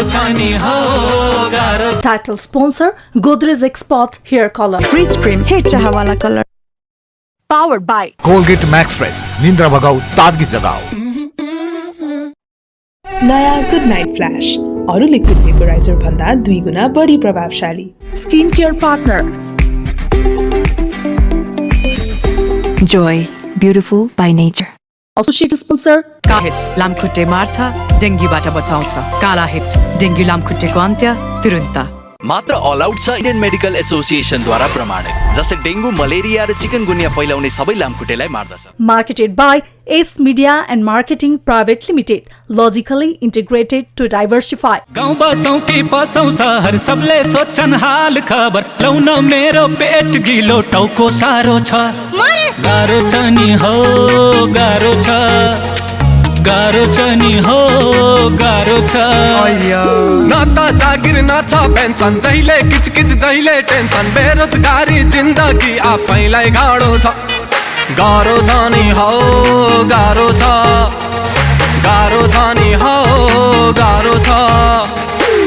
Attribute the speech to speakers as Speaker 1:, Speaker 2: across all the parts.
Speaker 1: गाह्रो छ नि हो गाह्रो।
Speaker 2: Title sponsor Godrej Expert Hair Color.
Speaker 3: Rich Cream Hair चाहवाला colour.
Speaker 2: Powered by
Speaker 4: Colgate Max Fresh निन्द्रा भगाऊ ताजगी जगाऊ।
Speaker 3: नयाँ गुड नाइट फ्ल्यास अरू लिक्विड भेपोराइजर भन्दा 2 गुना बढी प्रभावशाली।
Speaker 2: Skin Care Partner.
Speaker 5: Joy, beautiful by nature.
Speaker 2: Associate sponsor
Speaker 6: काहिट लामखुट्टे मार्छ, डेङ्गुबाट बचाउँछ। काला हिट डेङ्गु लामखुट्टेको अन्त्य तुरुन्त।
Speaker 7: मात्र अल आउट छ इन्डियन मेडिकल एसोसिएसनद्वारा प्रमाणित, जसले डेङ्गु, मलेरिया र चिकनगुनिया फैलाउने सबै लामखुट्टेलाई मार्दछ।
Speaker 2: Marketed by S Media and Marketing Private Limited. Logically integrated to diversify.
Speaker 1: गाउँ बसौँ कि पसौँ सहर सबले सोध्छन् हाल खबर। लौन मेरो पेट गिलो टाउको साह्रो छ। गाह्रो छ नि हो गाह्रो छ, गाह्रो छ नि हो गाह्रो छ। न त जागिर न छ पेन्सन, जहिले किचकिच जहिले टेन्सन। बेरोजगारी जिन्दगी आफैलाई गाह्रो छ। गाह्रो छ नि हो गाह्रो छ, गाह्रो छ नि हो गाह्रो छ।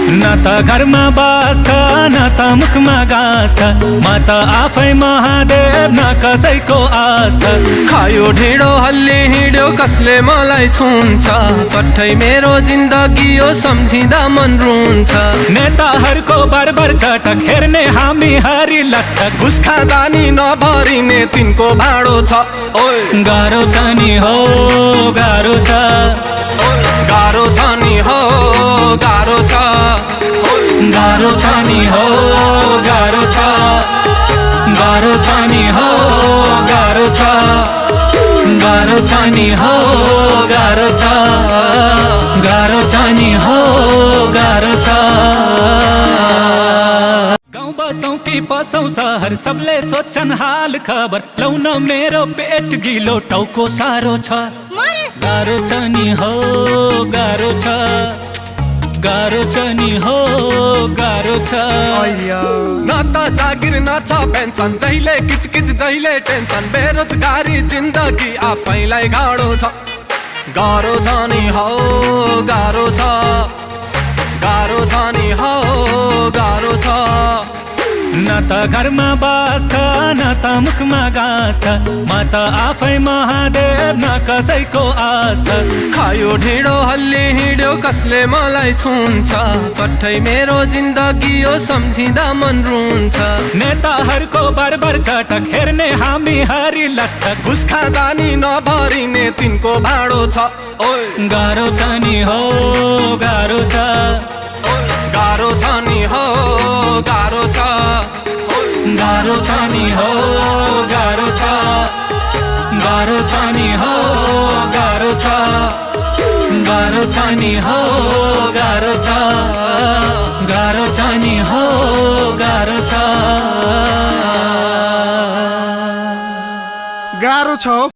Speaker 1: न त घरमा बास छ न त मुखमा गाँस छ। म त आफै महादेव न कसैको आस छ। खायो ढिँडो हल्ली हिँड्यो कसले मलाई छुन्छ। कठै मेरो जिन्दगी हो सम्झिँदा मन रुन्छ। नेताहरूको बर्बर चटक हेर्ने हामी हरि लटक। घुस खाँदा नि नभरिने तिनको भाँडो छ। गाह्रो छ नि हो गाह्रो छ, गाह्रो छ नि हो गाह्रो छ। गाह्रो छ नि हो गाह्रो छ, गाह्रो छ नि हो गाह्रो छ। गाह्रो छ नि हो गाह्रो छ, गाह्रो छ नि हो गाह्रो छ। गाउँ बसौँ कि पसौँ सहर सबले सोध्छन् हाल खबर। लौन मेरो पेट गिलो टाउको साह्रो छ। गाह्रो छ नि हो गाह्रो छ, गाह्रो छ नि हो गाह्रो छ। न त जागिर न छ पेन्सन, जहिले किचकिच जहिले टेन्सन। बेरोजगारी जिन्दगी आफैलाई गाह्रो छ। गाह्रो छ नि हो गाह्रो छ, गाह्रो छ नि हो गाह्रो छ। न त घरमा बास छ न त मुखमा गाँस छ। म त आफै महादेव न कसैको आस छ। खायो ढिँडो हल्ली हिँड्यो कसले मलाई छुन्छ। कठै मेरो जिन्दगी हो सम्झिँदा मन रुन्छ। नेताहरूको बर्बर चटक हेर्ने हामी हरि लटक। घुस खाँदा नि नभरिने तिनको भाँडो छ। गाह्रो छ नि हो गाह्रो छ, गाह्रो छ नि हो गाह्रो छ। गाह्रो छ नि हो गाह्रो छ, गाह्रो छ नि हो गाह्रो छ। गाह्रो छ नि हो गाह्रो छ, गाह्रो छ नि हो गाह्रो छ।
Speaker 4: गाह्रो छ।